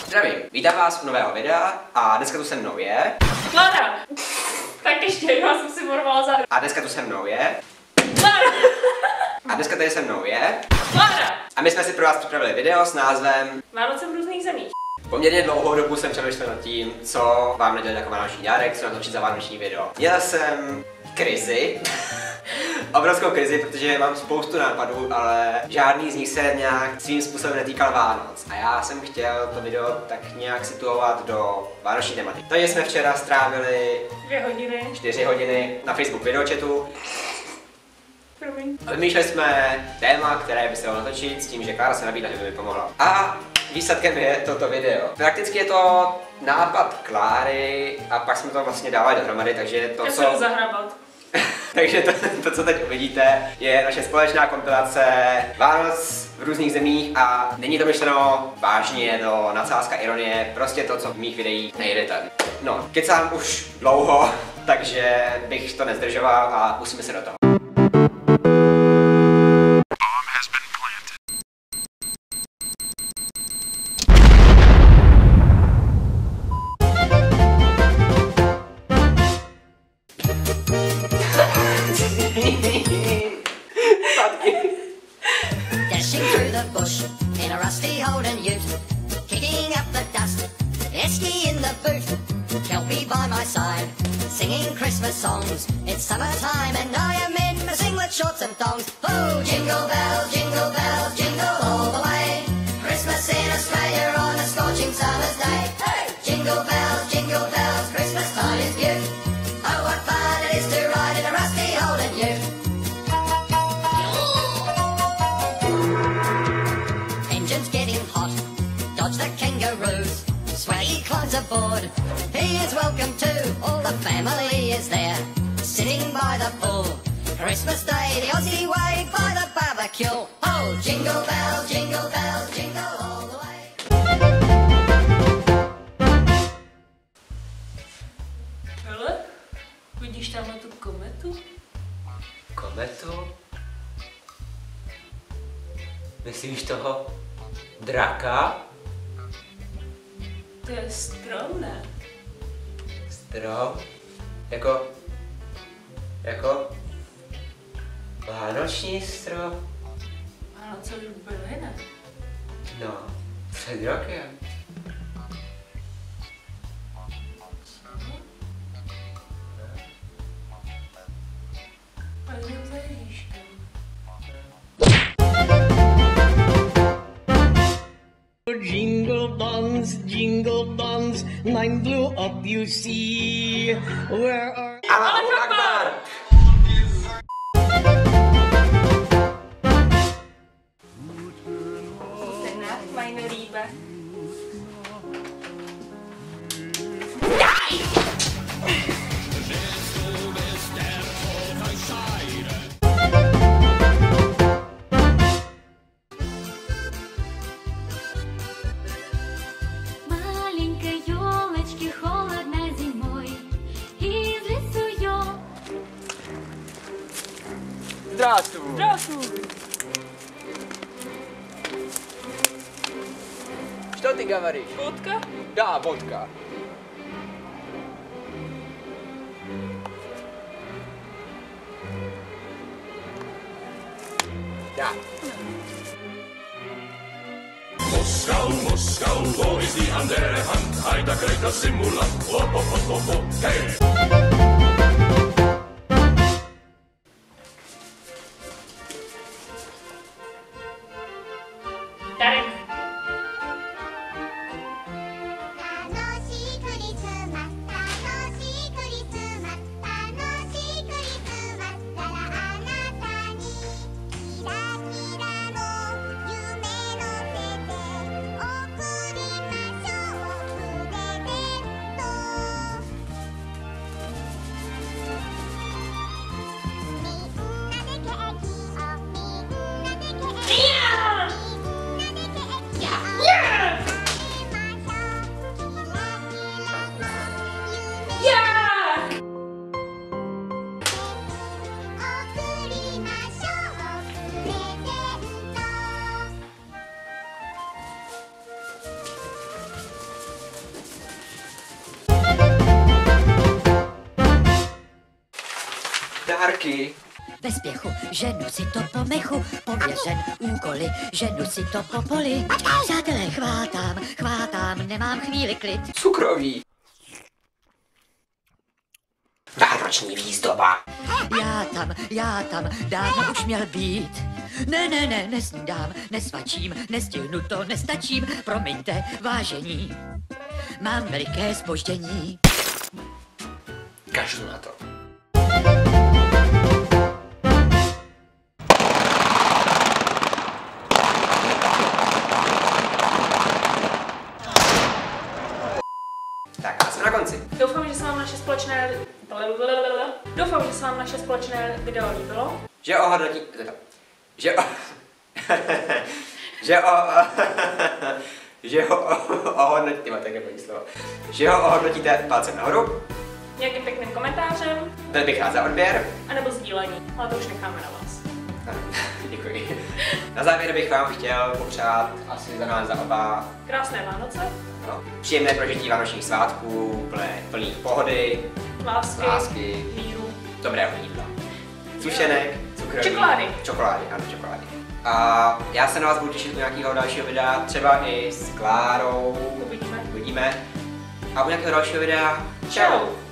Zdravím, vítám vás u nového videa a dneska tu se mnou je... Klára! Tak ještě jednou jsem si morvala za... A dneska tu se mnou je... Klára! A dneska tady se mnou je... Klára! A my jsme si pro vás připravili video s názvem... Vánoce v různých zemích. Poměrně dlouhou dobu jsem přemýšlel nad tím, co vám nadělat jako vánoční dárek, co natočit za vánoční video. Měl jsem krizi, obrovskou krizi, protože mám spoustu nápadů, ale žádný z nich se nějak svým způsobem netýkal Vánoc. A já jsem chtěl to video tak nějak situovat do vánoční tematiky. Takže jsme včera strávili 4 hodiny na Facebook videochatu. Vymýšleli jsme téma, které by se dalo natočit s tím, že Klára se nabídla, že by mi pomohla. A výsledkem je toto video. Prakticky je to nápad Kláry a pak jsme to vlastně dávali dohromady, takže to, co... zahrabat. Takže to, co teď uvidíte, je naše společná kompilace Vánoc v různých zemích a není to myšleno vážně, je to nadsázka, ironie, prostě to, co v mých videích nejdete. No, kecám už dlouho, takže bych to nezdržoval a pustíme se do toho. Dashing through the bush in a rusty Holden ute, kicking up the dust, Esky in the boot, Kelpie by my side, singing Christmas songs. It's summertime and I am in my singlet shorts and thongs. Oh, jingle bells, jingle all the way. Christmas in Australia on a scorching summer's day. Hey! Jingle bells, Christmas time is beaut. Oh, what fun it is to ride in a rusty Holden ute. Engine's getting hot, dodge the kangaroos. Swaggy climbs aboard, he is welcome too. All the family is there, sitting by the pool. Christmas Day, the Aussie way by the barbecue. Oh, jingle bells, jingle all the way. Hele, vidíš tamhle tu kometu? Kometu? Myslíš toho draka? To je strom, ne? Strom? Jako vánoční strom? Vánoce už byly, ne? No, před rokem. Ale jdem za Ježíškem. Jingle bells, mine blew up, you see. Where are... Allahu Akbar! Gute Nacht, meine Liebe. Здравствуй! Здравствуй. Что ты говоришь? Vodka? Да, водка. Да. Moskau, wo ist die andere Hand? Heiter kriegt das Simulant. Hey! Darek. Hezky. Ve spěchu ženu si to po mechu, pověřen úkoly, ženu si to po poli. Přátelé, chvátám, nemám chvíli klid. Cukroví. Vánoční výzdoba. Já tam, dávno už měl být. Ne, nesnídám, nesvačím, nestihnu to, nestačím, promiňte, vážení. Mám veliké zpoždění. Kašlu na to. Tak, a jsme na konci. Doufám, že se vám naše společné... Doufám, že se vám naše společné video líbilo. Že ohodnotí... Že ho ohodnotíte palcem nahoru. Nějakým pěkným komentářem. Byl bych rád za odběr. A nebo sdílení. Ale to už necháme na vás. Ano, děkuji. Na závěr bych vám chtěl popřát asi za nás za oba Krásné Vánoce. no, příjemné prožití vánočních svátků, plných pohody, Lásky. Míru. dobrého jídla. Sušenek, cukroví. Čokolády. Ano, čokolády. A já se na vás budu těšit u nějakého dalšího videa, třeba i s Klárou. Uvidíme. Uvidíme. A u nějakého dalšího videa. Čau!